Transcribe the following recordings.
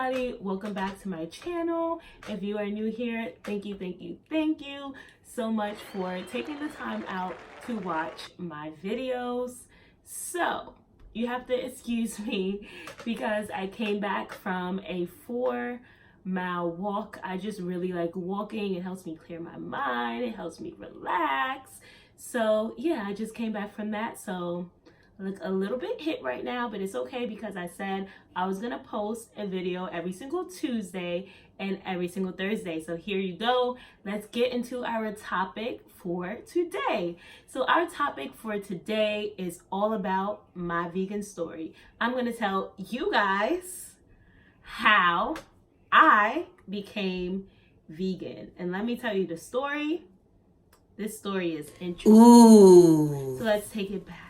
everybody, welcome back to my channel. If you are new here, thank you so much for taking the time out to watch my videos. So you have to excuse me because I came back from a 4-mile walk. I just really like walking. It helps me clear my mind, it helps me relax. So yeah, I just came back from that. So I look a little bit hit right now, but it's okay because I said I was gonna post a video every single Tuesday and every single Thursday. So here you go. Let's get into our topic for today. So our topic for today is all about my vegan story. I'm gonna tell you guys how I became vegan. And let me tell you the story. This story is interesting. Ooh. So let's take it back.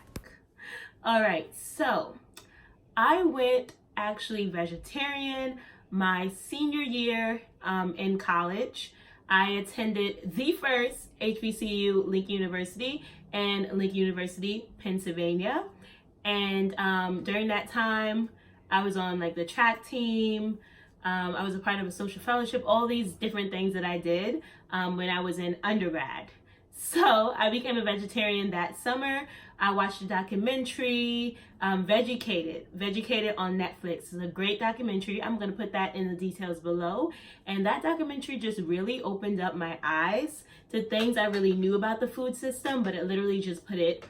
All right, so I went actually vegetarian my senior year in college. I attended the first HBCU, Lincoln University, and Lincoln University, Pennsylvania. And during that time, I was on like the track team. I was a part of a social fellowship, all these different things that I did when I was in undergrad. So I became a vegetarian that summer. I watched a documentary, Vegucated on Netflix. It's a great documentary. I'm going to put that in the details below. And that documentary just really opened up my eyes to things I really knew about the food system, but it literally just put it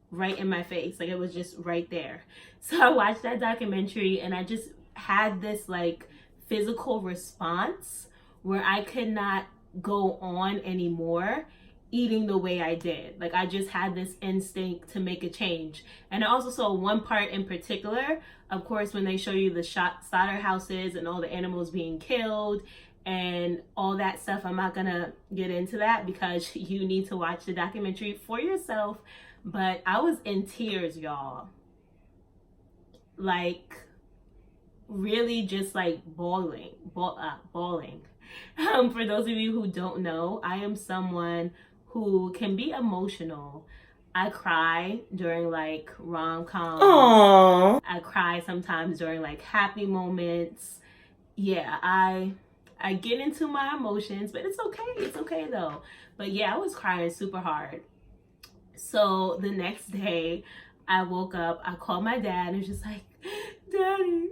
right in my face. Like it was just right there. So I watched that documentary and I just had this like physical response where I could not go on anymore eating the way I did. Like I just had this instinct to make a change. And I also saw one part in particular, of course, when they show you the slaughterhouses and all the animals being killed and all that stuff. I'm not gonna get into that because you need to watch the documentary for yourself. But I was in tears, y'all. Like really just like bawling. For those of you who don't know, I am someone who can be emotional. I cry during like rom-coms. Aww. I cry sometimes during like happy moments. Yeah, I get into my emotions, but it's okay. It's okay though. But yeah, I was crying super hard. So the next day I woke up, I called my dad and was just like, Daddy,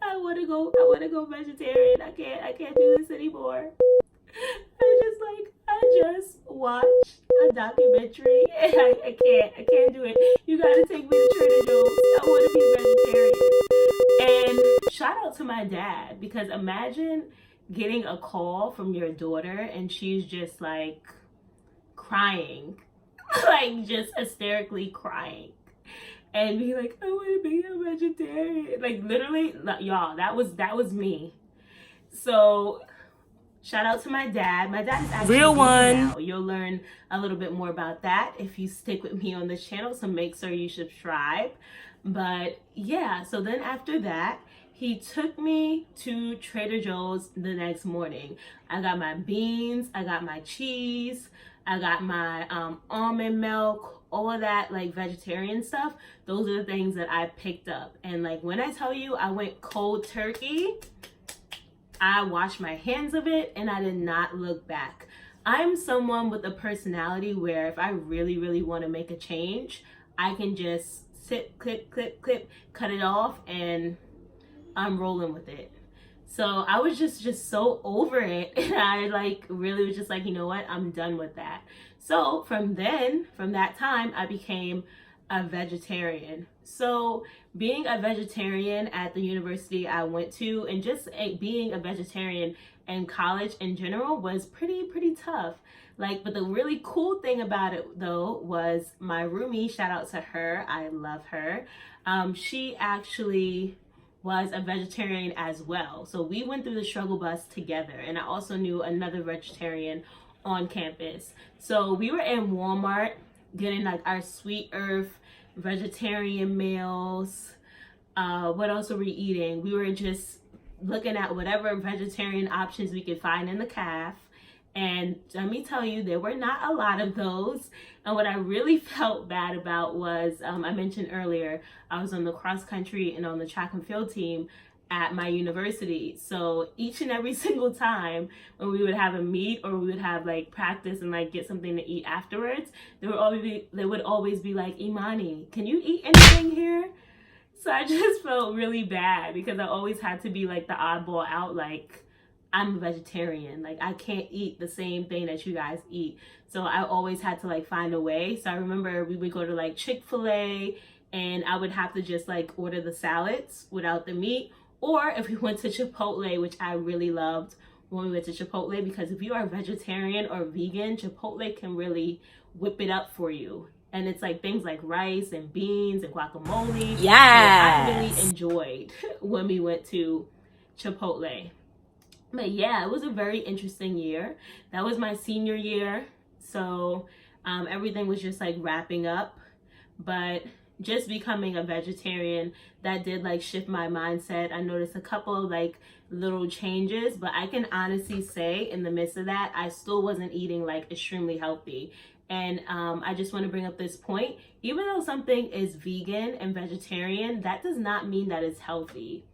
I wanna go vegetarian. I can't do this anymore. I just watched a documentary and I can't do it. You gotta take me to Trader Joe's. I want to be vegetarian. And shout out to my dad, because imagine getting a call from your daughter and she's just like crying, like just hysterically crying, and be like, I want to be a vegetarian. Like literally, y'all, that was me. So shout out to my dad. My dad is actually real one. Now. You'll learn a little bit more about that if you stick with me on this channel, so make sure you subscribe. But yeah, so then after that, he took me to Trader Joe's the next morning. I got my beans, I got my cheese, I got my almond milk, all of that like vegetarian stuff. Those are the things that I picked up. And like when I tell you I went cold turkey, I washed my hands of it and I did not look back. I'm someone with a personality where if I really want to make a change, I can just sit, clip, cut it off, and I'm rolling with it. So I was just so over it, and I like really was just like, you know what, I'm done with that. So from that time, I became a vegetarian. So being a vegetarian at the university I went to, and just being a vegetarian in college in general, was pretty tough. Like, but the really cool thing about it though was my roomie, shout out to her, I love her. She actually was a vegetarian as well. So we went through the struggle bus together, and I also knew another vegetarian on campus. So we were in Walmart getting like our Sweet Earth vegetarian meals. What else were we eating? We were just looking at whatever vegetarian options we could find in the caf. And let me tell you, there were not a lot of those. And what I really felt bad about was, I mentioned earlier, I was on the cross country and on the track and field team. at my university. So each and every single time when we would have a meet or we would have like practice and like get something to eat afterwards, there would always be like, Imani, can you eat anything here? So I just felt really bad because I always had to be like the oddball out, like I'm a vegetarian, like I can't eat the same thing that you guys eat. So I always had to like find a way. So I remember we would go to like Chick-fil-A and I would have to just like order the salads without the meat. Or if we went to Chipotle, which I really loved when we went to Chipotle, because if you are vegetarian or vegan, Chipotle can really whip it up for you. And it's like things like rice and beans and guacamole. Yes. I really enjoyed when we went to Chipotle. But yeah, it was a very interesting year. That was my senior year. So everything was just like wrapping up. But just becoming a vegetarian, that did like shift my mindset. I noticed a couple of like little changes, but I can honestly say in the midst of that, I still wasn't eating like extremely healthy. And I just want to bring up this point. Even though something is vegan and vegetarian, that does not mean that it's healthy.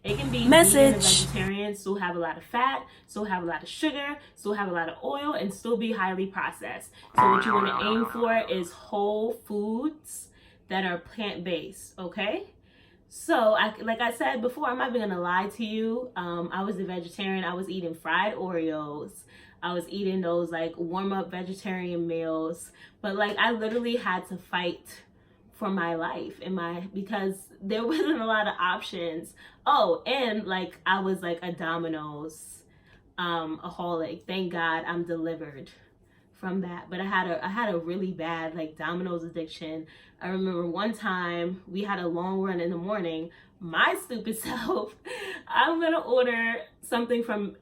It can be vegan and vegetarian, still have a lot of fat, still have a lot of sugar, still have a lot of oil, and still be highly processed. So what you want to aim for is whole foods that are plant-based, okay? So like I said before, I'm not even gonna lie to you. I was a vegetarian. I was eating fried Oreos. I was eating those like warm-up vegetarian meals. But like I literally had to fight for my life because there wasn't a lot of options. Oh, and like I was like a Domino's aholic. Thank God I'm delivered from that. But I had a really bad like Domino's addiction. I remember one time we had a long run in the morning. My stupid self, I'm gonna order something from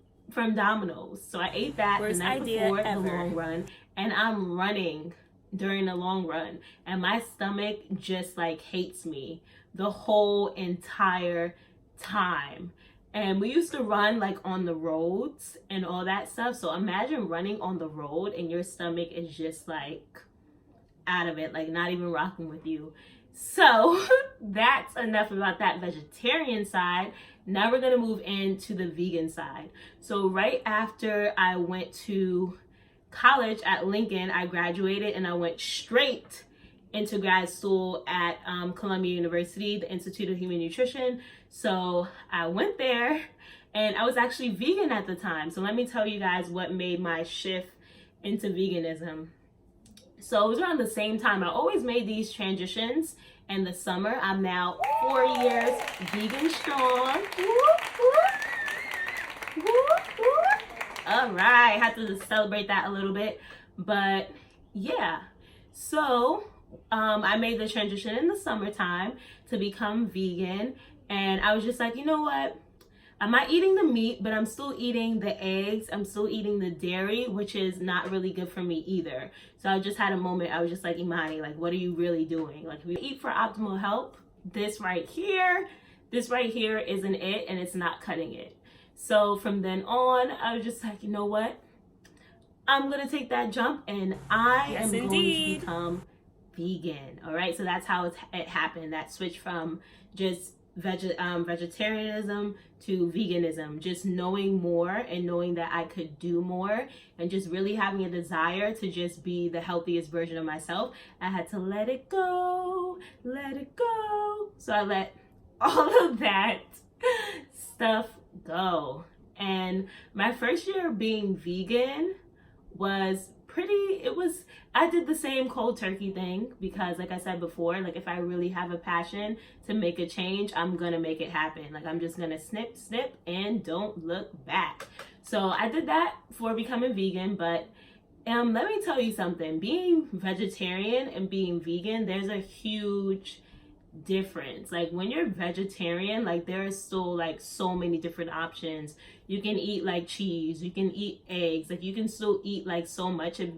Domino's. So I ate that the night before the long run, and I'm running during the long run, and my stomach just like hates me the whole entire time. And we used to run like on the roads and all that stuff. So imagine running on the road and your stomach is just like out of it, like not even rocking with you. So that's enough about that vegetarian side. Now we're gonna move into the vegan side. So right after I went to college at Lincoln, I graduated and I went straight into grad school at Columbia University, the Institute of Human Nutrition. So I went there and I was actually vegan at the time. So let me tell you guys what made my shift into veganism. So it was around the same time. I always made these transitions in the summer. I'm now 4 years vegan strong. All right, have to just celebrate that a little bit. But yeah, so I made the transition in the summertime to become vegan. And I was just like, you know what? I'm not eating the meat, but I'm still eating the eggs. I'm still eating the dairy, which is not really good for me either. So I just had a moment. I was just like, Imani, like, what are you really doing? Like, if we eat for optimal health, this right here isn't it, and it's not cutting it. So from then on, I was just like, you know what? I'm going to take that jump, and I am going to become vegan. All right. So that's how it happened. That switch from just vegetarianism to veganism, just knowing more and knowing that I could do more and just really having a desire to just be the healthiest version of myself. I had to let it go. So I let all of that stuff go. And my first year being vegan was I did the same cold turkey thing because like I said before, like if I really have a passion to make a change, I'm gonna make it happen. Like I'm just gonna snip and don't look back. So I did that for becoming vegan. But let me tell you something, being vegetarian and being vegan, there's a huge difference. Like when you're vegetarian, like there are still like so many different options. You can eat like cheese, you can eat eggs, like you can still eat like so much of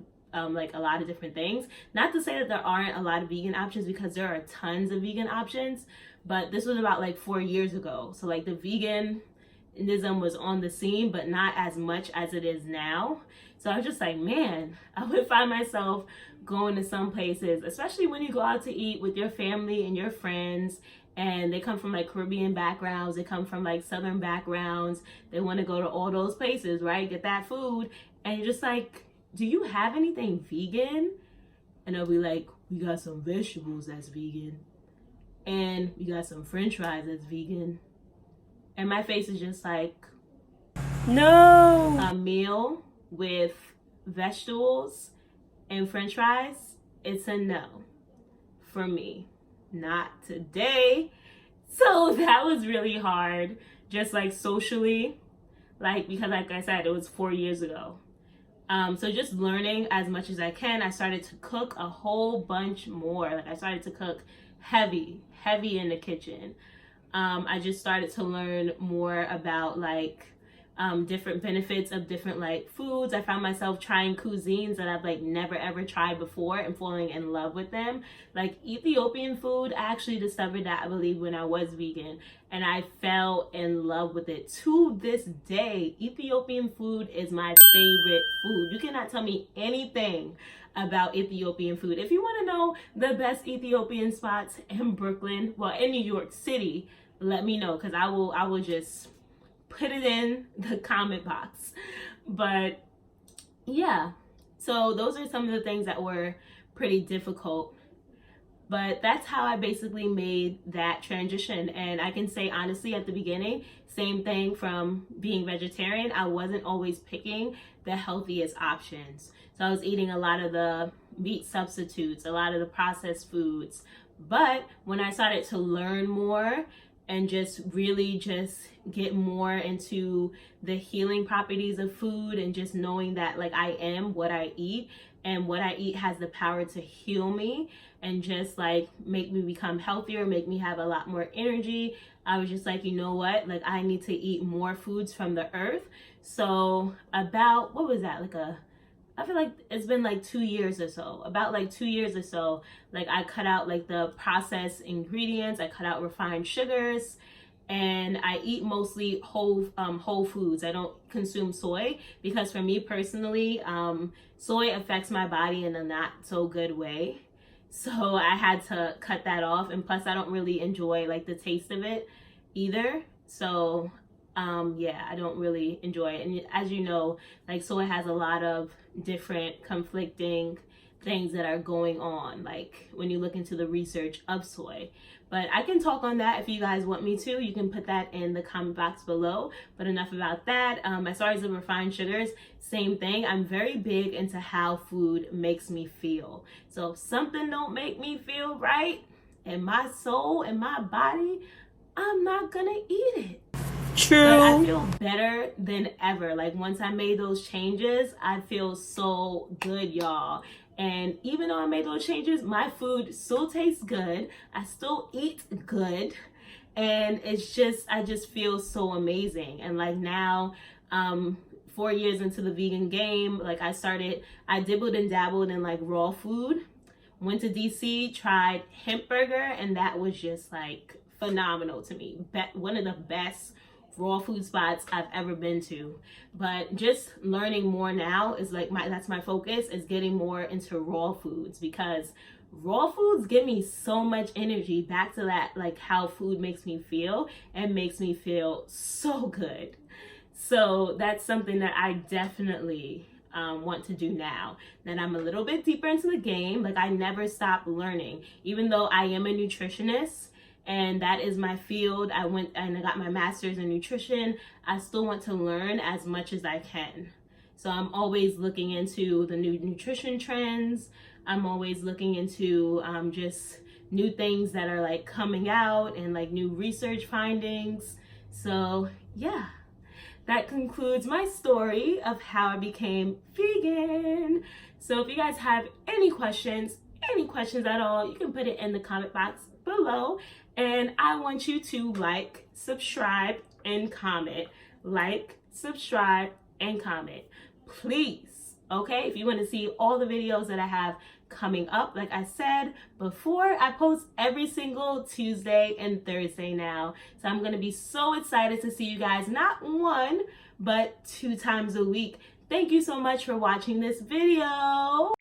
like a lot of different things. Not to say that there aren't a lot of vegan options, because there are tons of vegan options, but this was about like 4 years ago. So like the veganism was on the scene, but not as much as it is now. So I was just like, man, I would find myself going to some places, especially when you go out to eat with your family and your friends, and they come from like Caribbean backgrounds, they come from like Southern backgrounds, they want to go to all those places, right? Get that food, and you're just like, do you have anything vegan? And they'll be like, we got some vegetables that's vegan, and we got some french fries that's vegan. And my face is just like, no. A meal with vegetables and french fries, it's a no for me. Not today. So that was really hard, just like socially, like, because like I said, it was 4 years ago. So just learning as much as I can. I started to cook a whole bunch more. Like I started to cook heavy in the kitchen. I just started to learn more about like different benefits of different like foods. I found myself trying cuisines that I've like never ever tried before and falling in love with them. Like Ethiopian food, I actually discovered that, I believe, when I was vegan, and I fell in love with it. To this day, Ethiopian food is my favorite food. You cannot tell me anything about Ethiopian food. If you want to know the best Ethiopian spots in Brooklyn, well, in New York City, let me know, because I will just put it in the comment box. But yeah, so those are some of the things that were pretty difficult, but that's how I basically made that transition. And I can say honestly, at the beginning, same thing from being vegetarian, I wasn't always picking the healthiest options. So I was eating a lot of the meat substitutes, a lot of the processed foods. But when I started to learn more and just really just get more into the healing properties of food, and just knowing that like I am what I eat, and what I eat has the power to heal me and just like make me become healthier, make me have a lot more energy, I was just like, you know what, like I need to eat more foods from the earth. So about, what was that, like I feel like it's been like 2 years or so, about like 2 years or so, like I cut out like the processed ingredients, I cut out refined sugars, and I eat mostly whole foods. I don't consume soy, because for me personally, soy affects my body in a not so good way. So I had to cut that off, and plus I don't really enjoy like the taste of it either. So yeah, I don't really enjoy it. And as you know, like soy has a lot of different conflicting things that are going on, like when you look into the research of soy. But I can talk on that if you guys want me to. You can put that in the comment box below. But enough about that. As far as the refined sugars, same thing. I'm very big into how food makes me feel. So if something don't make me feel right in my soul, in my body, I'm not gonna eat it. True. But I feel better than ever. Like once I made those changes, I feel so good, y'all. And even though I made those changes, my food still tastes good. I still eat good. And it's just, I just feel so amazing. And like now, 4 years into the vegan game, like I dibbled and dabbled in like raw food. Went to DC, tried hemp burger, and that was just like phenomenal to me. One of the best raw food spots I've ever been to. But just learning more now is like that's my focus, is getting more into raw foods, because raw foods give me so much energy. Back to that, like how food makes me feel, and makes me feel so good. So that's something that I definitely want to do now that I'm a little bit deeper into the game. Like I never stop learning, even though I am a nutritionist and that is my field. I went and I got my master's in nutrition. I still want to learn as much as I can. So I'm always looking into the new nutrition trends. I'm always looking into just new things that are like coming out, and like new research findings. So yeah, that concludes my story of how I became vegan. So if you guys have any questions at all, you can put it in the comment box below. And I want you to like, subscribe, and comment. Like, subscribe, and comment. Please, okay? If you want to see all the videos that I have coming up, like I said before, I post every single Tuesday and Thursday now. So I'm going to be so excited to see you guys, not 1, but 2 times a week. Thank you so much for watching this video.